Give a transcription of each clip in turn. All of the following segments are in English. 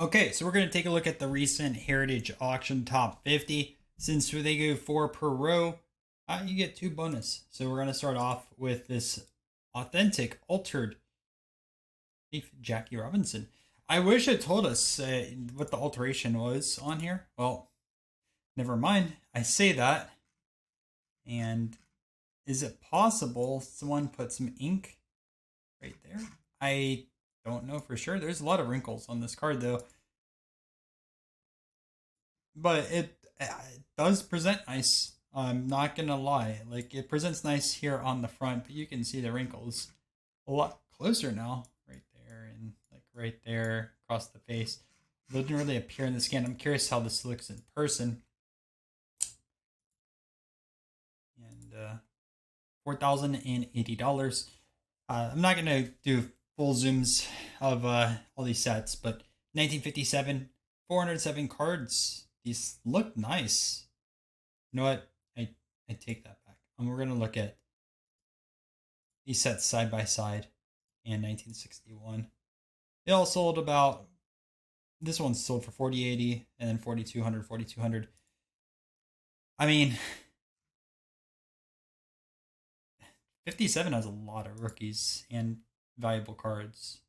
Okay, so we're going to take a look at the recent Heritage Auction Top 50. Since they go 4 per row, you get 2 bonus. So we're going to start off with this authentic altered Chief Jackie Robinson. I wish it told us what the alteration was on here. Well, never mind. I say that. And is it possible someone put some ink right there? I don't know for sure. There's a lot of wrinkles on this card though. But it does present nice. I'm not gonna lie. Like it presents nice here on the front, but you can see the wrinkles a lot closer now, right there and like right there across the face. It doesn't really appear in the scan. I'm curious how this looks in person. And $4,080. I'm not gonna do full zooms of all these sets, but 1957, 407 cards. These look nice. You know what? I take that back. And we're gonna look at these sets side by side in 1961. They all sold about. This one sold for 4080 and then 4200, 4200. I mean, 57 has a lot of rookies and valuable cards.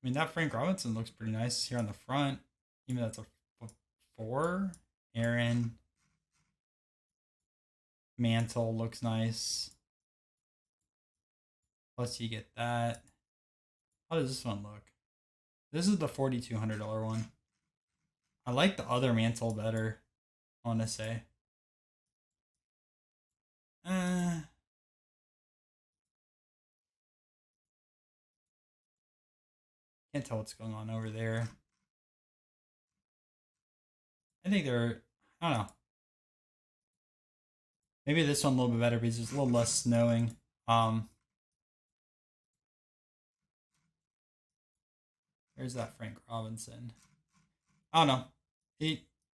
I mean, that Frank Robinson looks pretty nice here on the front. Even that's a 4. Aaron Mantle looks nice. Plus, you get that. How does this one look? This is the $4,200 one. I like the other Mantle better, I want to say. Can't tell what's going on over there. I think they're, I don't know. Maybe this one a little bit better because there's a little less snowing. There's that Frank Robinson. I don't know.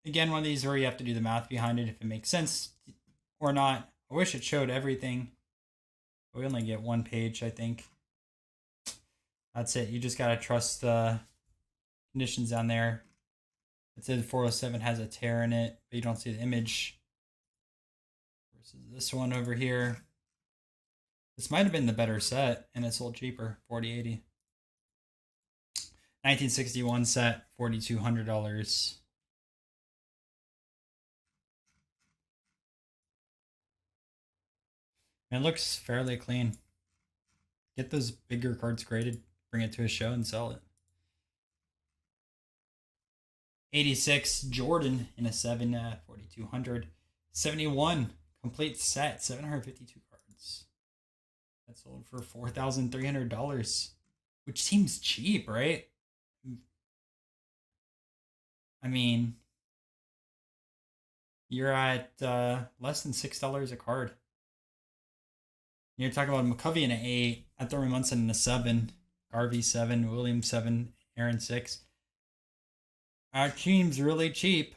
Again, one of these where you have to do the math behind it if it makes sense or not. I wish it showed everything. But we only get one page, I think. That's it. You just gotta trust the conditions down there. It says 407 has a tear in it, but you don't see the image. Versus this one over here. This might have been the better set, and it sold cheaper, 4080. 1961 set, $4,200. And it looks fairly clean. Get those bigger cards graded, bring it to a show, and sell it. 86 Jordan in a 7, 4,200. 71 complete set, 752 cards. That sold for $4,300, which seems cheap, right? I mean, you're at less than $6 a card. You're talking about McCovey in an 8, Thurman Munson in a 7, Garvey 7, Williams 7, Aaron 6. Our team's really cheap.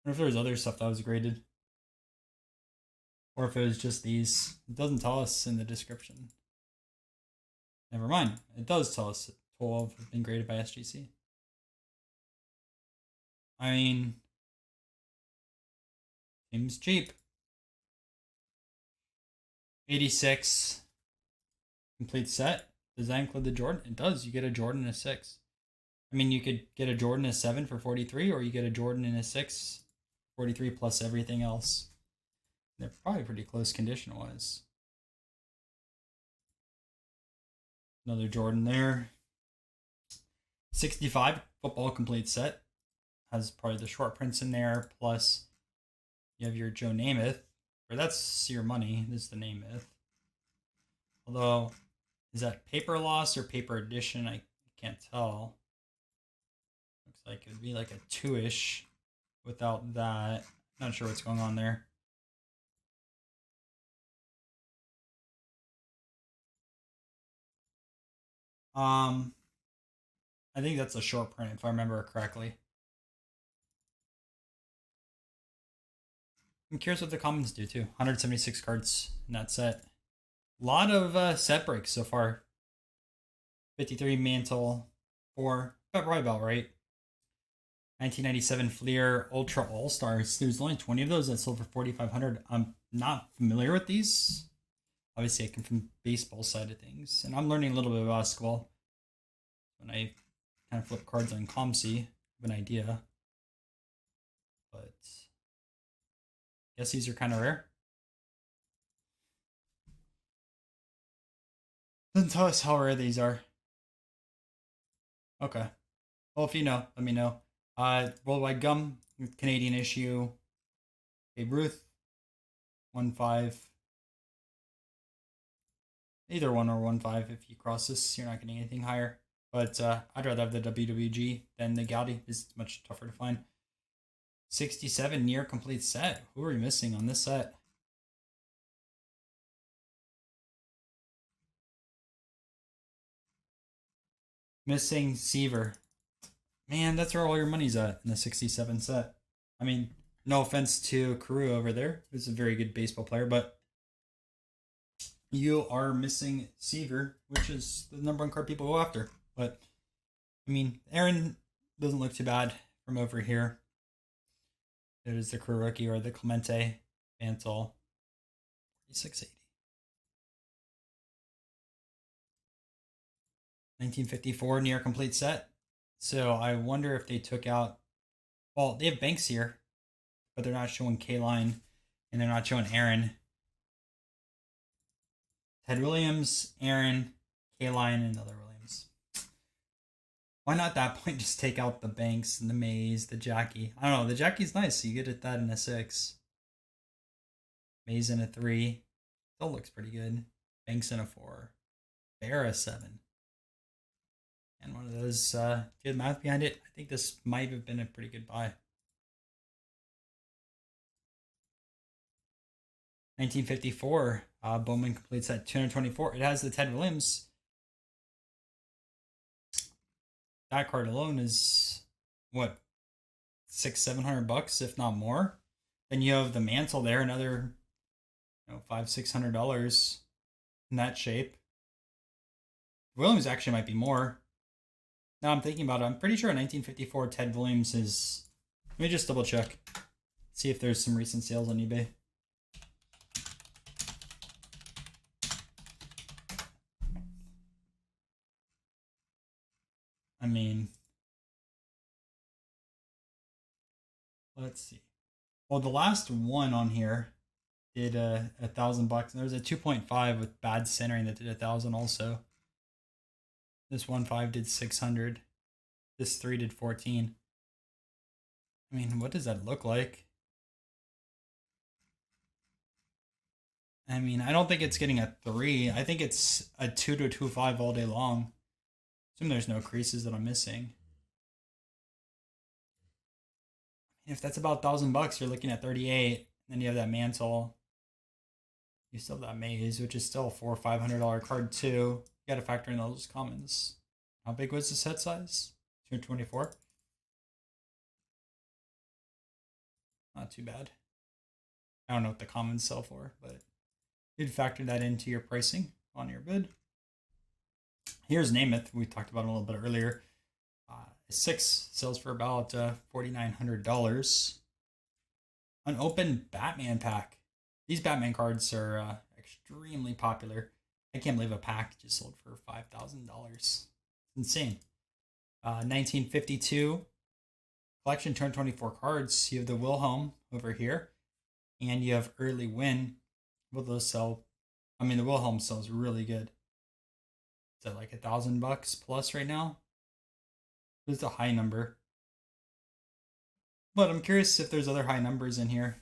I wonder if there's other stuff that was graded. Or if it was just these. It doesn't tell us in the description. Never mind. It does tell us that 12 have been graded by SGC. I mean, seems cheap. 86 complete set. Does that include the Jordan? It does. You get a Jordan and a 6. I mean, you could get a Jordan and a 7 for 43, or you get a Jordan and a 6, 43 plus everything else. They're probably pretty close condition wise. Another Jordan there. 65 football complete set. Has probably the short prints in there, plus you have your Joe Namath, or that's your money. This is the Namath. Although, is that paper loss or paper edition? I can't tell. Looks like it would be like a 2-ish without that. Not sure what's going on there. I think that's a short print if I remember correctly. I'm curious what the commons do too. 176 cards in that set. A lot of set breaks so far. 53 Mantle 4. Probably about right. 1997 Fleer Ultra All Stars. There's only 20 of those that sold for 4,500. I'm not familiar with these. Obviously, I come from baseball side of things, and I'm learning a little bit about basketball. When I kind of flip cards on ComC, I have an idea. But I guess these are kind of rare. Doesn't tell us how rare these are. Okay. Well, if you know, let me know. Worldwide Gum, Canadian issue. Babe Ruth, 1/5. Either 1 or 1/5. If you cross this, you're not getting anything higher. But I'd rather have the WWG than the Gaudi. It's much tougher to find. 67 near complete set. Who are we missing on this set? Missing Seaver. Man, that's where all your money's at in the 67 set. I mean, no offense to Carew over there. He's a very good baseball player, but you are missing Seaver, which is the number one card people go after. But, I mean, Aaron doesn't look too bad from over here. It is the Carew rookie or the Clemente Mantle. 4680. 1954 near complete set. So I wonder if they took out. Well, they have Banks here, but they're not showing K-Line, and they're not showing Aaron. Ted Williams, Aaron, K-Line, and other Williams. Why not at that point just take out the Banks and the Mays, the Jackie? I don't know. The Jackie's nice, so you get at that in a 6. Mays in a 3. Still looks pretty good. Banks in a 4. Bear a 7. And one of those, good math behind it. I think this might have been a pretty good buy. 1954, Bowman completes at 224. It has the Ted Williams. That card alone is what, $600-700, if not more. Then you have the Mantle there, another, $500-600 in that shape. Williams actually might be more. Now I'm thinking about it. I'm pretty sure 1954 Ted Williams is. Let me just double check. See if there's some recent sales on eBay. I mean, let's see. Well, the last one on here did $1,000, and there was a 2.5 with bad centering that did 1,000 also. This 1.5 did 600. This 3 did 14. I mean, what does that look like? I mean, I don't think it's getting a 3. I think it's a 2 to 2.5 all day long. Assume there's no creases that I'm missing. If that's about $1,000, you're looking at 38. Then you have that Mantle. You still have that Maze, which is still a $400 or $500 card too. You got to factor in those commons. How big was the set size? 224. Not too bad. I don't know what the commons sell for, but you'd factor that into your pricing on your bid. Here's Namath. We talked about it a little bit earlier. 6 sells for about $4,900. An open Batman pack. These Batman cards are extremely popular. I can't believe a pack just sold for $5,000. Insane. 1952 collection, turn 24 cards. You have the Wilhelm over here, and you have Early Win. Both those sell. I mean, the Wilhelm sells really good. Is that like $1,000 plus right now? It's a high number. But I'm curious if there's other high numbers in here.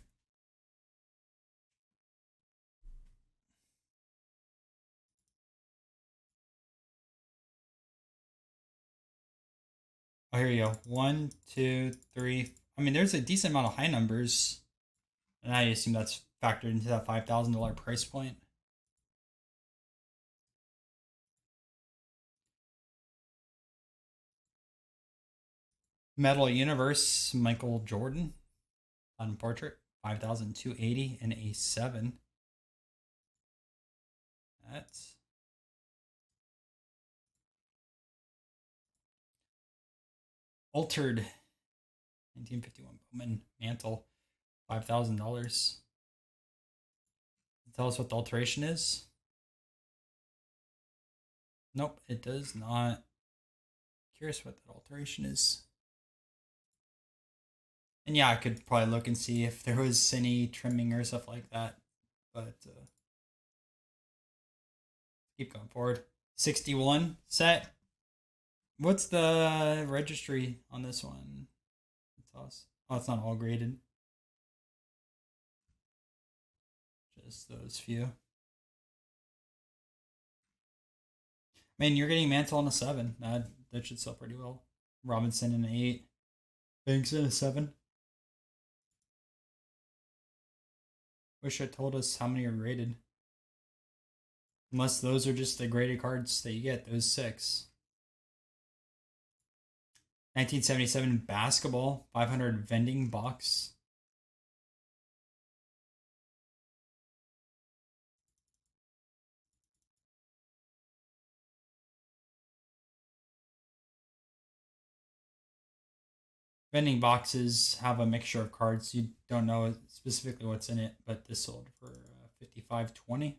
Oh, here you go. 1, 2, 3. I mean, there's a decent amount of high numbers. And I assume that's factored into that $5,000 price point. Metal Universe, Michael Jordan on portrait, 5,280 and a 7. That's altered 1951 Bowman mantle, $5,000. Tell us what the alteration is. Nope, it does not. Curious what that alteration is. And yeah, I could probably look and see if there was any trimming or stuff like that. But keep going forward. 61 set. What's the registry on this one? Oh, it's not all graded. Just those few. I mean, you're getting Mantle on a 7. That should sell pretty well. Robinson an 8. Banks in a 7. Wish it told us how many are graded. Unless those are just the graded cards that you get, those 6. 1977 basketball, 500 vending box. Vending boxes have a mixture of cards. You don't know specifically what's in it, but this sold for $55.20.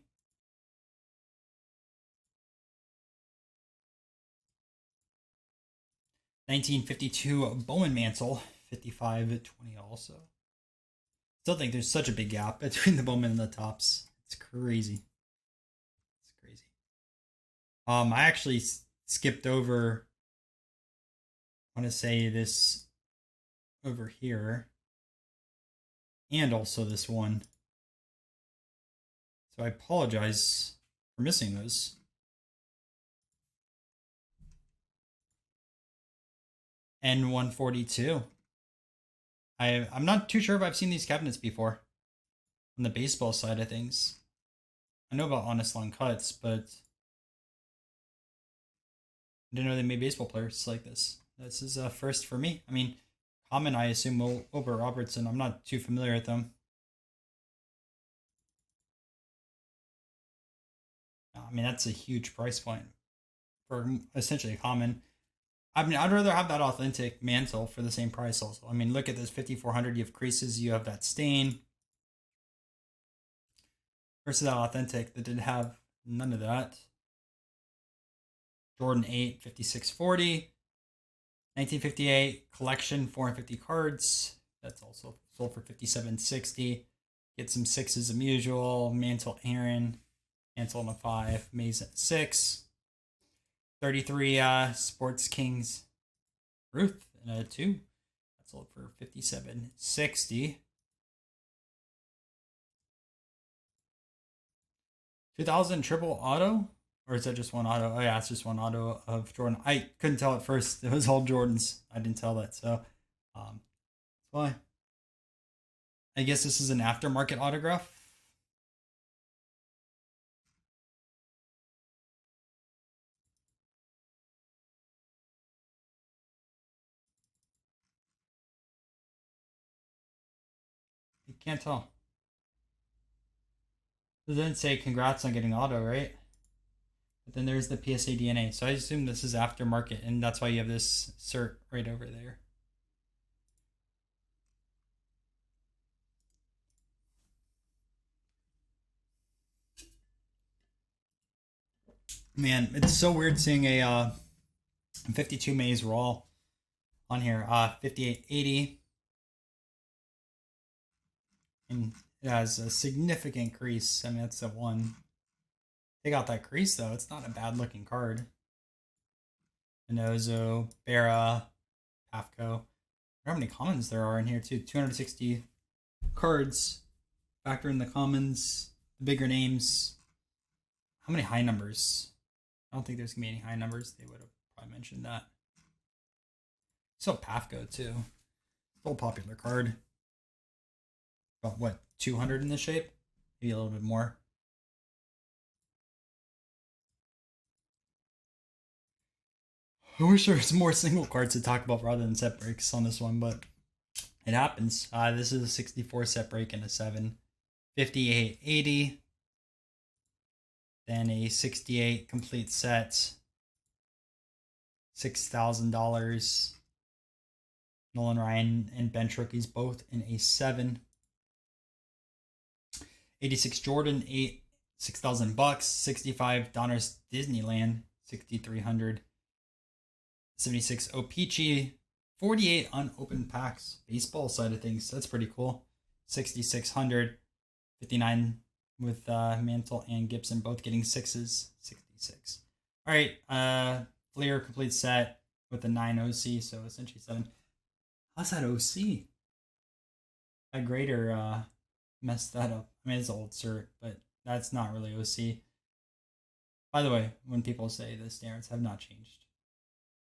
$1952 Bowman Mantle, $55.20 also. Still think there's such a big gap between the Bowman and the tops. It's crazy. It's crazy. I actually skipped over. I want to say this over here, and also this one. So I apologize for missing those. N142. I'm not too sure if I've seen these cabinets before on the baseball side of things. I know about Honest Long Cuts, but I didn't know they made baseball players like this. This is a first for me. I mean, common, I assume, Wilbur Robertson. I'm not too familiar with them. I mean, that's a huge price point for essentially a common. I mean, I'd rather have that authentic mantle for the same price also. I mean, look at this 5400. You have creases, you have that stain. Versus that authentic that didn't have none of that. Jordan 8, 5640. 1958 collection, 450 cards. That's also sold for $57.60. Get some 6s as usual. Mantle Aaron. Mantle on a 5. Maze at 6. 33 Sports Kings Ruth and a 2. That sold for $57.60. 2000 triple auto, or is that just one auto? Oh yeah, it's just one auto of Jordan. I couldn't tell at first. It was all Jordans. I didn't tell that, so that's why. I guess this is an aftermarket autograph. You can't tell. It didn't say congrats on getting auto, right? But then there's the PSA DNA. So I assume this is aftermarket, and that's why you have this cert right over there. Man, it's so weird seeing a 52 Maze Raw on here. 5880. And it has a significant crease. I mean, that's the one. Take out that crease, though. It's not a bad looking card. Minozo, Berra, Pafko. How many commons there are in here, too? 260 cards. Factor in the commons, the bigger names. How many high numbers? I don't think there's going to be any high numbers. They would have probably mentioned that. So Pafko, too. Still a popular card. About, what, 200 in this shape? Maybe a little bit more. I wish there was more single cards to talk about rather than set breaks on this one, but it happens. This is a 64 set break and a 7. 5880. Then a 68 complete set. $6,000. Nolan Ryan and bench rookies both in a 7. 86 Jordan, 6,000 bucks. 65 Donruss Disneyland, 6,300. 76 O-Pee-Chee, 48 unopened packs. Baseball side of things, that's pretty cool. 6,600. 59 with Mantle and Gibson both getting 6s. 66. All right, Fleer complete set with a 9 OC, so essentially 7. How's that OC? That grader messed that up. I mean, it's old cert, but that's not really OC. By the way, when people say the standards have not changed.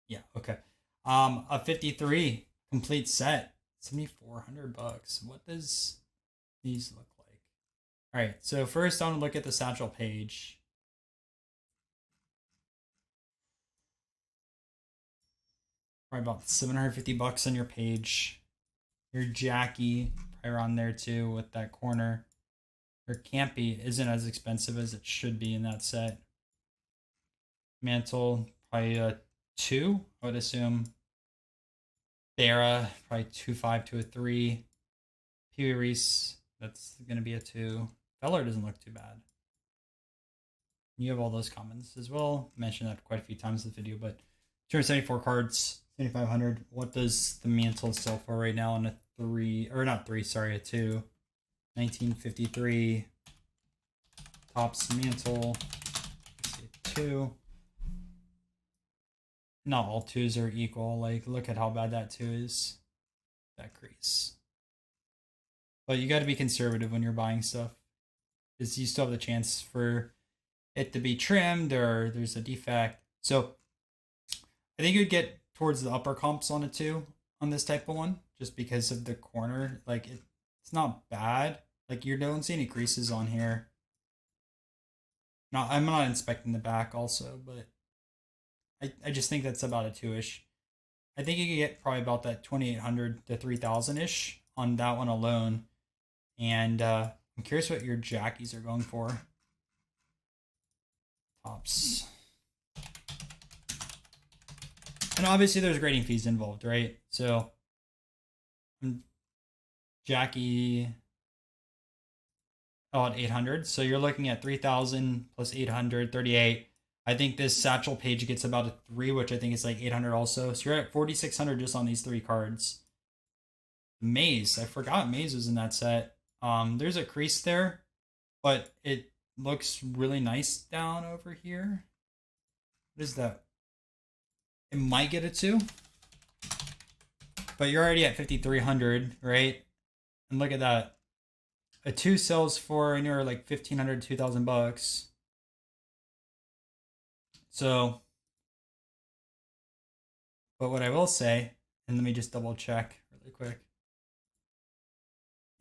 Yeah, okay. A 53 complete set, 7,400 bucks. What does these look like? All right, so first I want to look at the satchel page. Probably about 750 bucks on your page. Your Jackie, probably around there too with that corner. Your Campy isn't as expensive as it should be in that set. Mantle, probably a 2, I would assume. Thera, probably 2.5 to a 3. Pee Wee Reese, that's going to be a 2. Feller doesn't look too bad. You have all those commons as well. I mentioned that quite a few times in the video, but 274 cards, 7,500. What does the Mantle sell for right now on a 3, or not 3, sorry, a 2? 1953. Topps Mantle, 2. Not all 2s are equal. Like, look at how bad that 2 is. That crease. But you got to be conservative when you're buying stuff, because you still have the chance for it to be trimmed or there's a defect. So I think you'd get towards the upper comps on it too on this type of one, just because of the corner. Like, it's not bad. Like, you don't see any creases on here. No, I'm not inspecting the back also, but I just think that's about a 2-ish. I think you could get probably about that 2,800 to 3,000-ish on that one alone. And I'm curious what your Jackies are going for. Topps. And obviously there's grading fees involved, right? So Jackie about 800. So you're looking at 3,000 plus 800, 38. I think this satchel page gets about a 3, which I think is like 800 also. So you're at 4,600 just on these 3 cards. Maze. I forgot Maze was in that set. There's a crease there, but it looks really nice down over here. What is that? It might get a 2. But you're already at 5,300, right? And look at that. A 2 sells for near like 1,500, 2,000 bucks. So, but what I will say, and let me just double check really quick.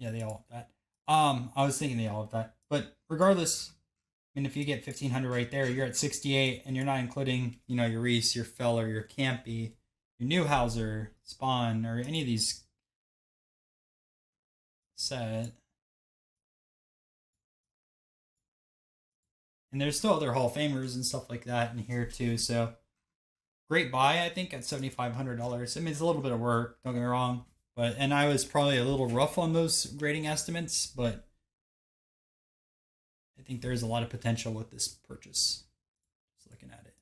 Yeah, they all have that. I was thinking they all have that. But regardless, I mean, if you get 1,500 right there, you're at 68, and you're not including, you know, your Reese, your Feller, your Campy, your Newhouser, Spawn, or any of these set. And there's still other Hall of Famers and stuff like that in here too. So great buy, I think, at $7,500. I mean, it's a little bit of work, don't get me wrong. And I was probably a little rough on those grading estimates, but I think there's a lot of potential with this purchase. Just looking at it.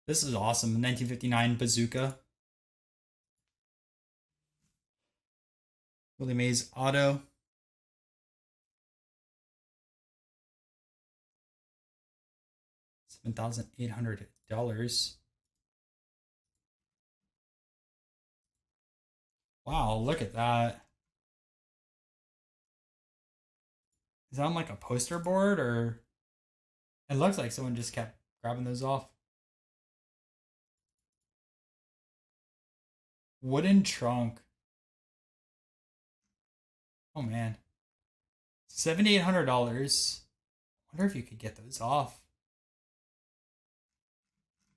This is awesome. 1959 Bazooka. Willie Mays Auto. $7,800. Wow, look at that. Is that on like a poster board, or it looks like someone just kept grabbing those off? Wooden trunk. Oh man. $7,800. Wonder if you could get those off.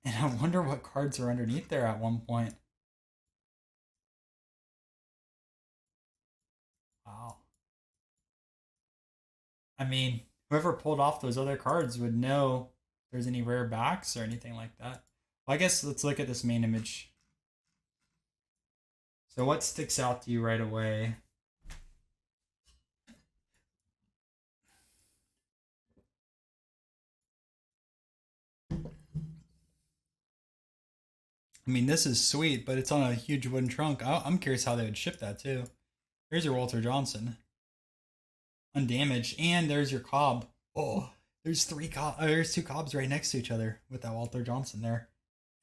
And I wonder what cards are underneath there at one point. Wow. I mean, whoever pulled off those other cards would know if there's any rare backs or anything like that. Well, I guess let's look at this main image. So what sticks out to you right away? I mean, this is sweet, but it's on a huge wooden trunk. I'm curious how they would ship that too. Here's your Walter Johnson, undamaged, and there's your Cobb. Oh, there's two Cobbs right next to each other with that Walter Johnson there,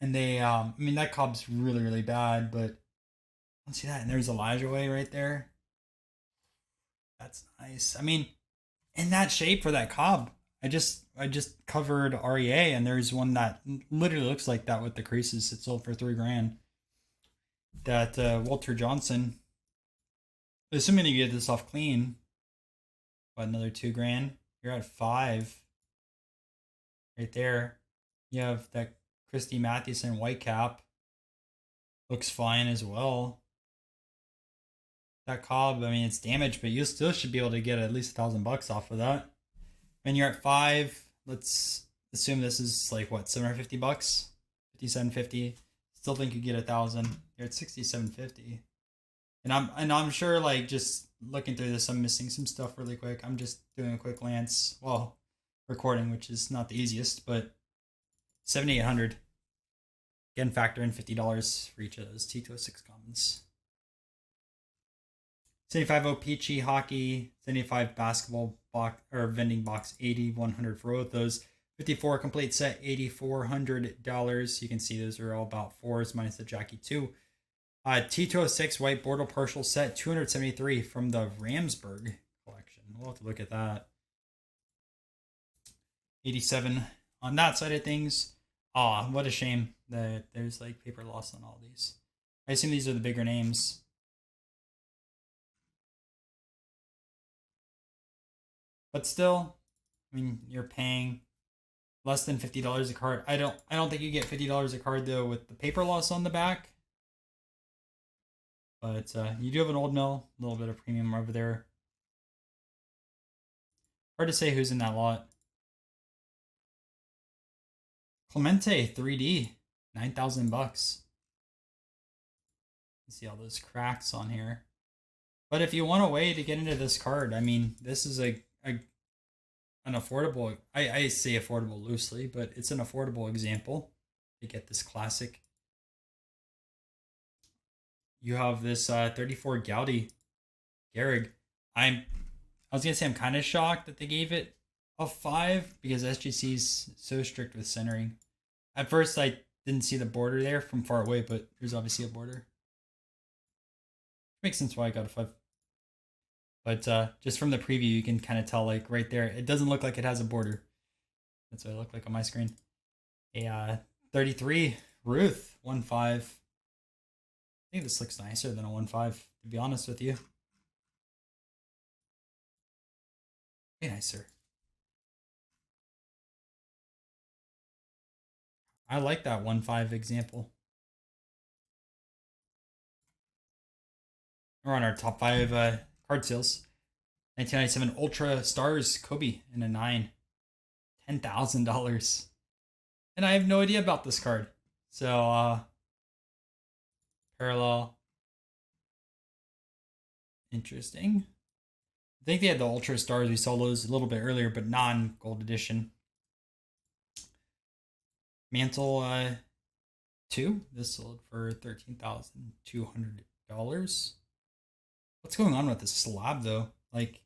and they, I mean, that Cobb's really bad, but don't see that. And there's Elijah Way right there. That's nice. I mean, in that shape for that Cobb. I just covered REA, and there's one that literally looks like that with the creases. It sold for $3,000. That Walter Johnson. Assuming you get this off clean, about another $2,000. You're at 5. Right there. You have that Christy Mathewson white cap. Looks fine as well. That Cobb, I mean, it's damaged, but you still should be able to get at least $1,000 off of that. And you're at 5. Let's assume this is like what, $750, $57.50. Still think you get 1,000. You're at $67.50. And I'm sure, like, just looking through this, I'm missing some stuff really quick. I'm just doing a quick glance. Well, recording, which is not the easiest, but 7,800. Again, factor in $50 for each of those T206 commons. 75 Peachy hockey, 75 basketball box or vending box, 8,100 for both those. 54 complete set, $8,400. You can see those are all about 4s minus the Jackie 2. T206 white border partial set, $273 from the Ramsburg collection. We'll have to look at that. 87 on that side of things. What a shame that there's like paper loss on all these. I assume these are the bigger names. But still, I mean, you're paying less than $50 a card. I don't think you get $50 a card though with the paper loss on the back. But you do have an old mill, a little bit of premium over there. Hard to say who's in that lot. Clemente 3D, $9,000. See all those cracks on here. But if you want a way to get into this card, I mean, this is an affordable, I say affordable loosely, but it's an affordable example to get this classic. You have this 34 Gaudi Gehrig. I was gonna say I'm kind of shocked that they gave it a 5 because SGC's so strict with centering. At first, I didn't see the border there from far away, but there's obviously a border. Makes sense why I got a 5. But just from the preview, you can kind of tell, like, right there, it doesn't look like it has a border. That's what it looked like on my screen. A 33 Ruth 1.5. I think this looks nicer than a 1.5, to be honest with you. Way nicer. I like that 1.5 example. We're on our top 5 card sales. 1997 Ultra Stars Kobe in a 9. $10,000. And I have no idea about this card. So, parallel. Interesting. I think they had the Ultra Stars. We saw those a little bit earlier, but non-gold edition. Mantle 2. This sold for $13,200. What's going on with this slab, though? Like,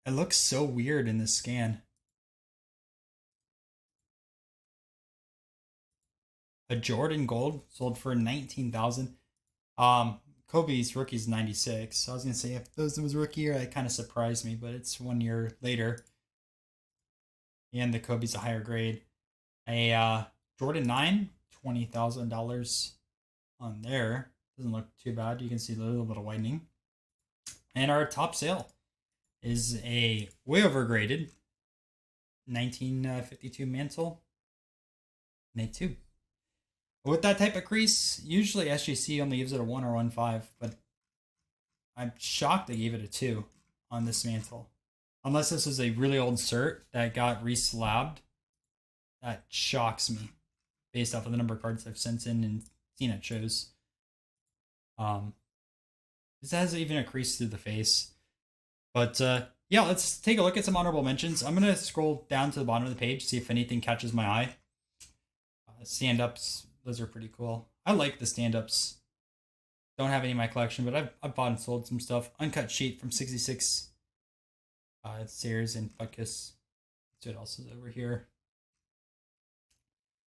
it looks so weird in this scan. A Jordan Gold sold for $19,000. Kobe's rookie's 96. So I was gonna say if those was rookie year, that kind of surprised me, but it's 1 year later. And the Kobe's a higher grade. A Jordan 9, $20,000 on there. Doesn't look too bad. You can see a little bit of whitening. And our top sale is a way overgraded 1952 Mantle. And a 2. With that type of crease, usually SGC only gives it a 1 or 1.5, but I'm shocked they gave it a 2 on this Mantle. Unless this is a really old cert that got reslabbed. That shocks me based off of the number of cards I've sent in and seen at shows. Um, this has even a crease through the face. But yeah, let's take a look at some honorable mentions. I'm gonna scroll down to the bottom of the page, see if anything catches my eye. Stand-ups, those are pretty cool. I like the stand-ups. Don't have any in my collection, but I've bought and sold some stuff. Uncut sheet from 66. Sears and Fuckus. Let's see what else is over here.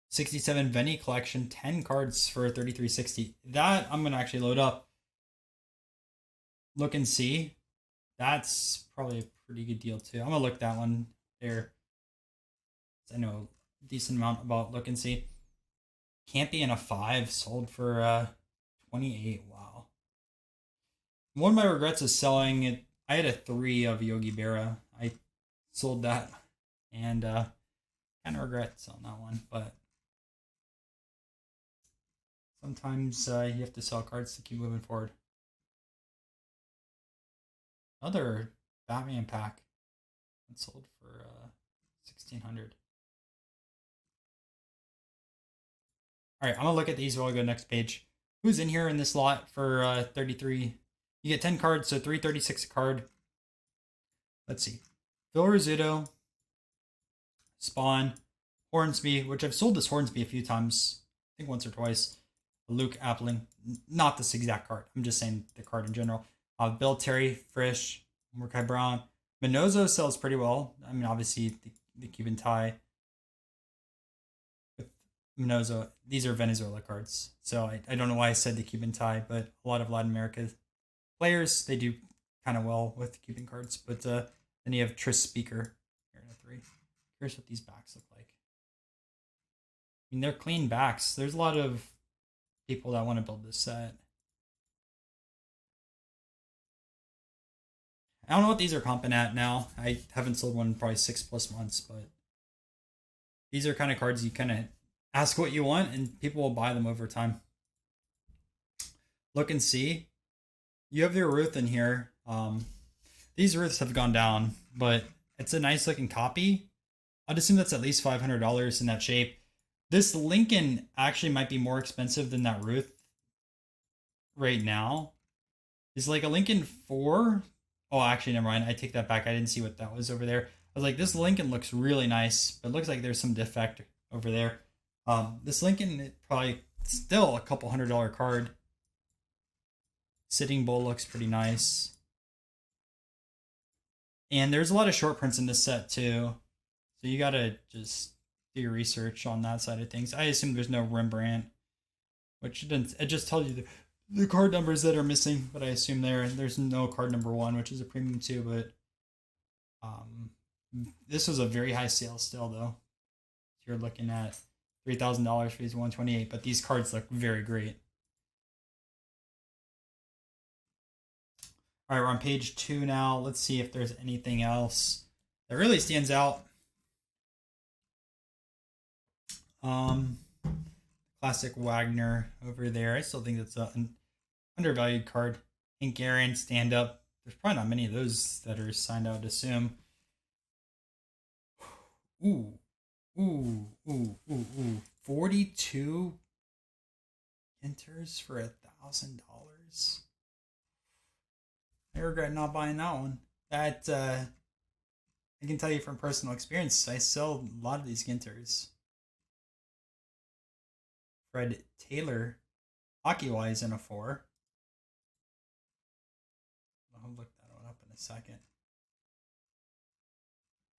67 Venny collection, 10 cards for 33.60. That I'm gonna actually load up. Look and see. That's probably a pretty good deal too. I'm gonna look that one there. I know a decent amount about look and see. Can't be in a 5, sold for 28. Wow. One of my regrets is selling it. I had a 3 of Yogi Berra. I sold that and kind of regret selling that one, but sometimes you have to sell cards to keep moving forward. Another Batman pack. It sold for 1,600. All right, I'm gonna look at these while we go next page. Who's in here in this lot for 33? You get 10 cards, so 336 a card. Let's see. Phil Rizzuto, Spawn, Hornsby, which I've sold this Hornsby a few times. I think once or twice. Luke Appling. Not this exact card. I'm just saying the card in general. Bill Terry, Frisch, Murkai Brown. Minozo sells pretty well. I mean, obviously, the Cuban tie. With Minozo, these are Venezuela cards. So I don't know why I said the Cuban tie, but a lot of Latin America players, they do kind of well with Cuban cards. But then you have Tris Speaker here in a 3. Here's what these backs look like. I mean, they're clean backs. There's a lot of people that want to build this set. I don't know what these are comping at now. I haven't sold one in probably 6+ months, but these are kind of cards you kind of ask what you want and people will buy them over time. Look and see. You have your Ruth in here. These Ruths have gone down, but it's a nice looking copy. I'd assume that's at least $500 in that shape. This Lincoln actually might be more expensive than that Ruth right now. Is like a Lincoln 4. Oh, actually, never mind. I take that back. I didn't see what that was over there. I was like, this Lincoln looks really nice, but it looks like there's some defect over there. This Lincoln, it probably still a couple $100 card. Sitting Bull looks pretty nice. And there's a lot of short prints in this set too. So you gotta just do your research on that side of things. I assume there's no Rembrandt, which it just tells you the card numbers that are missing, but I assume there's no card number 1, which is a premium too, but this was a very high sale still though. You're looking at $3,000 for these 128, but these cards look very great. All right, we're on page 2 now. Let's see if there's anything else that really stands out. Classic Wagner over there. I still think that's an undervalued card. Hank Aaron, stand up. There's probably not many of those that are signed, I would assume. Ooh. 42 enters for $1,000. I regret not buying that one. That I can tell you from personal experience. I sell a lot of these Ginters. Fred Taylor, hockey-wise, in a 4. I'll look that one up in a second.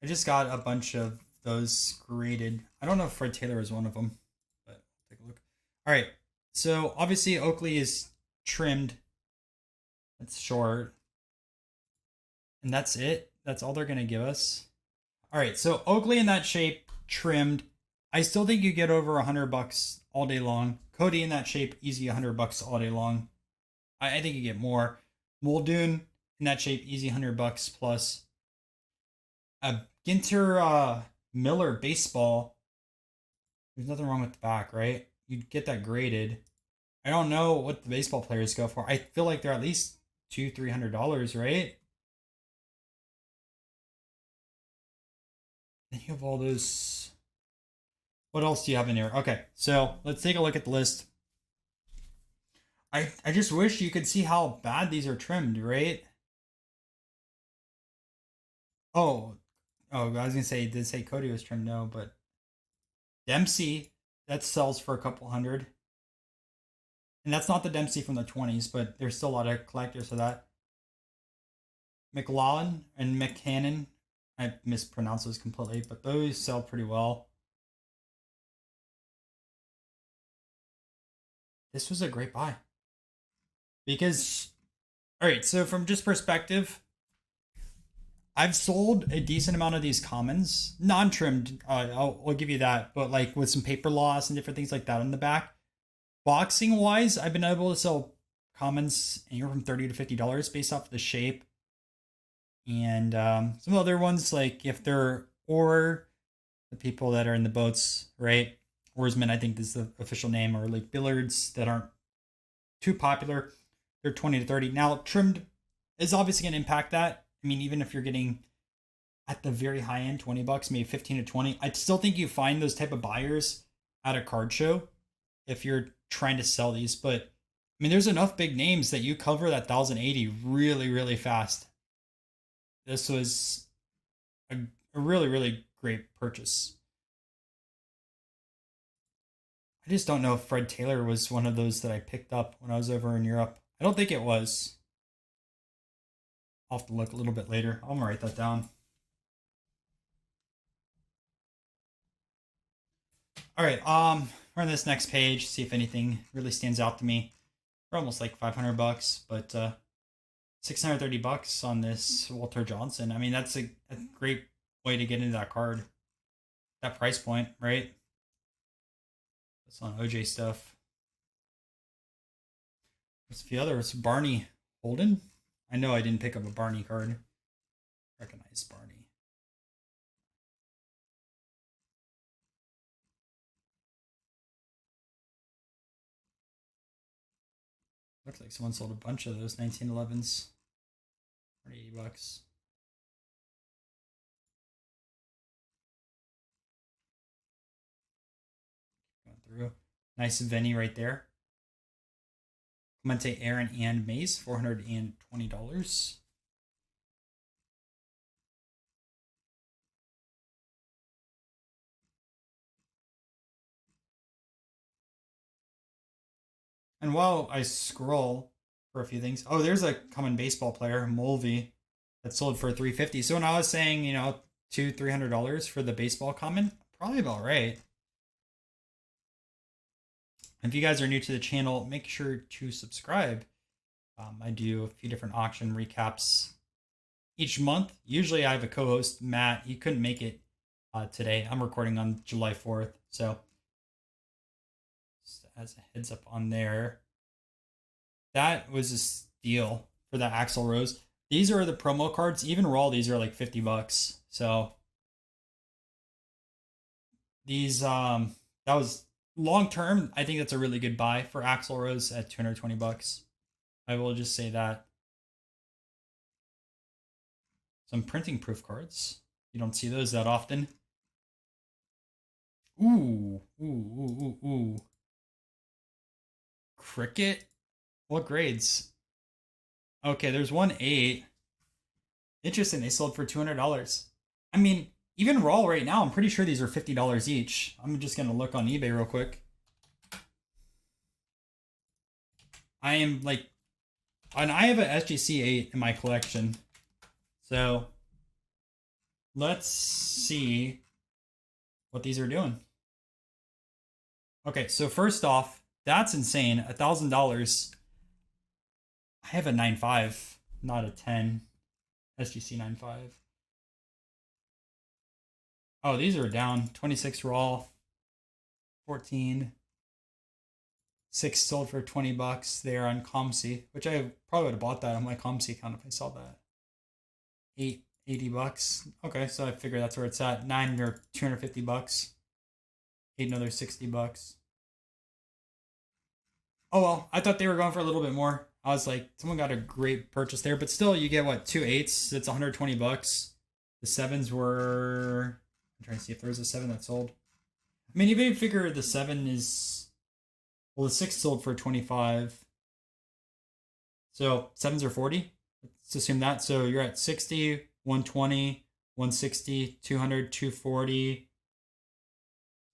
I just got a bunch of those graded. I don't know if Fred Taylor is one of them, but take a look. All right, so obviously Oakley is trimmed. It's short. And that's it. That's all they're going to give us. All right, so Oakley in that shape, trimmed. I still think you get over $100 all day long. Cody in that shape, easy $100 all day long. I think you get more. Muldoon in that shape, easy $100 plus. A Ginter Miller baseball. There's nothing wrong with the back, right? You'd get that graded. I don't know what the baseball players go for. I feel like they're at least $200-300, right? Then you have all those. What else do you have in here? Okay, so let's take a look at the list. I just wish you could see how bad these are trimmed, right? Oh, oh, I was gonna say, did say Cody was trimmed? No, but Dempsey, that sells for a couple hundred. And that's not the Dempsey from the 20s, but there's still a lot of collectors of that. McLaughlin and McCannon, I mispronounced those completely, but those sell pretty well. This was a great buy. Because, all right, so from just perspective, I've sold a decent amount of these commons, non-trimmed. I'll give you that, but like with some paper loss and different things like that on the back. Boxing wise, I've been able to sell commons anywhere from $30 to $50 based off the shape, and some other ones like if they're or the people that are in the boats, right? Oarsmen, I think is the official name, or like billiards that aren't too popular. They're 20 to 30. Now trimmed is obviously going to impact that. I mean, even if you're getting at the very high end, $20, maybe 15 to 20, I still think you find those type of buyers at a card show if you're trying to sell these. But I mean, there's enough big names that you cover that 1080 really, really fast. This was a really, really great purchase. I just don't know if Fred Taylor was one of those that I picked up when I was over in Europe. I don't think it was. I'll have to look a little bit later. I'm gonna write that down. All right, we're on this next page. See if anything really stands out to me. We're almost like 500 bucks, but 630 bucks on this Walter Johnson. I mean, that's a great way to get into that card. That price point, right? That's on OJ stuff. What's the other? It's Barney Holden. I know I didn't pick up a Barney card. Recognize Barney. Looks like someone sold a bunch of those 1911s for 80 bucks. Going through. Nice Venny right there. Clemente Aaron and Mace, $420. And while I scroll for a few things, oh, there's a common baseball player, Mulvey, that sold for 350. So when I was saying, $200-$300 for the baseball common, probably about right. If you guys are new to the channel, make sure to subscribe. I do a few different auction recaps each month. Usually I have a co-host, Matt. He couldn't make it today. I'm recording on July 4th. So just as a heads up on there, that was a steal for that Axl Rose. These are the promo cards. Even raw, these are like 50 bucks. So these that was long term. I think that's a really good buy for Axl Rose at 220 bucks. I will just say that. Some printing proof cards. You don't see those that often. Ooh. Cricket? What grades? Okay, there's 1-8. Interesting, they sold for $200. I mean, even raw right now, I'm pretty sure these are $50 each. I'm just gonna look on eBay real quick. I am like, and I have a SGC 8 in my collection. So let's see what these are doing. Okay, so first off, that's insane. $1,000. I have a 9.5, not a 10. SGC 9.5. Oh, these are down. 26 raw, 14. 6 sold for 20 bucks there on ComC, which I probably would have bought that on my ComC account if I saw that. 8, 80 bucks. Okay, so I figure that's where it's at. 9 or 250 bucks. 8, another 60 bucks. Oh well, I thought they were going for a little bit more. I was like, someone got a great purchase there, but still, you get what, 2 8s? That's 120 bucks. The 7s were. I'm trying to see if there was a 7 that sold. I mean, even if you figure the 7 is. Well, the 6 sold for 25. So 7s are 40. Let's assume that. So you're at 60, 120, 160, 200, 240,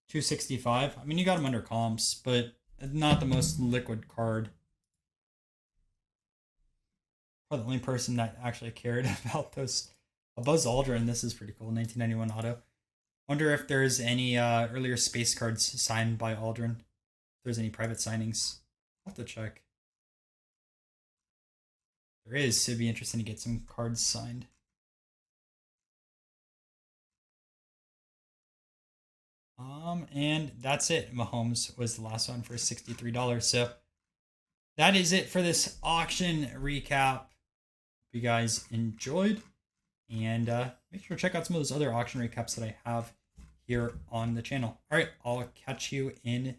265. I mean, you got them under comps, but not the most liquid card. Probably the only person that actually cared about those. A Buzz Aldrin, this is pretty cool. 1991 auto. Wonder if there's any earlier space cards signed by Aldrin. If there's any private signings. I'll have to check. There is, so it'd be interesting to get some cards signed. And that's it. Mahomes was the last one for $63. So that is it for this auction recap. Hope you guys enjoyed. And make sure to check out some of those other auction recaps that I have here on the channel. All right, I'll catch you in